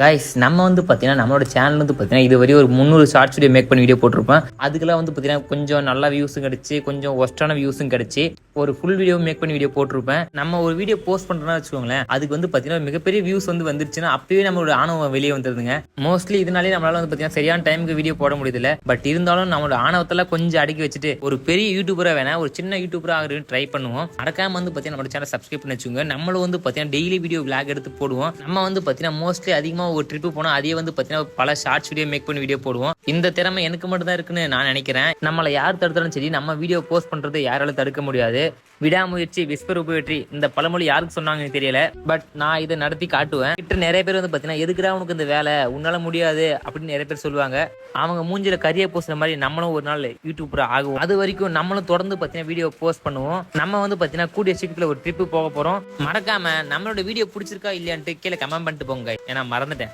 Guys நம்ம வந்து பார்த்தீங்கன்னா நம்மளோட சேனல் வந்து பார்த்தீங்கன்னா இது வரையும் ஒரு 300 ஷார்ட்ஸ் வீடியோ மேக் பண்ணி வீடியோ போட்டிருப்பேன். அதுக்கெல்லாம் வந்து பார்த்தீங்கன்னா கொஞ்சம் நல்ல வியூஸும் கிடச்சி, கொஞ்சம் ஒஸ்டான வியூஸும் கிடச்சி, ஒரு ஃபுல் வீடியோ மேக் பண்ணி வீடியோ போட்டிருப்பேன். நம்ம ஒரு வீடியோ போஸ்ட் பண்ணுறோம்னா வச்சுக்கோங்களேன், அதுக்கு வந்து பார்த்தீங்கன்னா மிகப்பெரிய வியூஸ் வந்து வந்துருச்சுன்னா அப்பயே நம்மளோட ஆணவம் வெளியே வந்துருதுங்க. மோஸ்ட்லி இதனாலே நம்மளால வந்து பார்த்தீங்கன்னா சரியான டைமுக்கு வீடியோ போட முடியல. பட் இருந்தாலும் நம்மளோட ஆணவத்தில் கொஞ்சம் அடக்கி வச்சுட்டு ஒரு பெரிய யூடியூபராக வேணா ஒரு சின்ன யூடியூபராக ஆகுறதுன்னு ட்ரை பண்ணுவோம். மறக்காம வந்து பார்த்தீங்கன்னா நம்ம சேனல் சப்ஸ்கிரைப் பண்ணி வச்சுக்கோங்க. நம்மளும் வந்து பார்த்தீங்கன்னா டெய்லி வீடியோ விளாக் எடுத்து போடுவோம். நம்ம வந்து பார்த்தீங்கன்னா மோஸ்ட்லி அதிகமாக ஒரு ட்ரிப்பு போனால் அதே வந்து பார்த்தீங்கன்னா பல ஷார்ட்ஸ் வீடியோ மேக் பண்ணி வீடியோ போடுவோம். இந்த திறமை எனக்கு மட்டும் தான் இருக்குன்னு நான் நினைக்கிறேன். நம்மளை யார் தடுத்தாலும் சரி, நம்ம வீடியோ போஸ்ட் பண்றது யாராலும் தடுக்க முடியாது. விடாமுயற்சி விஸ்வரூப வெற்றி, இந்த பழமொழி யாருக்கு சொன்னாங்கன்னு தெரியல. பட் நான் இதை நடத்தி காட்டுவேன். கிட்ட நிறைய பேர் வந்து பார்த்தீங்கன்னா எதுக்குடா உனக்கு இந்த வேலை, உன்னால முடியாது அப்படின்னு நிறைய பேர் சொல்லுவாங்க. அவங்க மூஞ்சில கரிய பூசுற மாதிரி நம்மளும் ஒரு நாள் யூடியூபர் ஆகுவோம். அது வரைக்கும் நம்மளும் தொடர்ந்து பார்த்தீங்கன்னா வீடியோ போஸ்ட் பண்ணுவோம். நம்ம வந்து பார்த்தீங்கன்னா கூடிய சீக்கிரத்தில் ஒரு ட்ரிப்பு போக போறோம். மறக்காம நம்மளோட வீடியோ பிடிச்சிருக்கா இல்லையான்ட்டு கீழே கமெண்ட் பண்ணிட்டு போங்க. ஏன்னா மறந்துட்டேன்.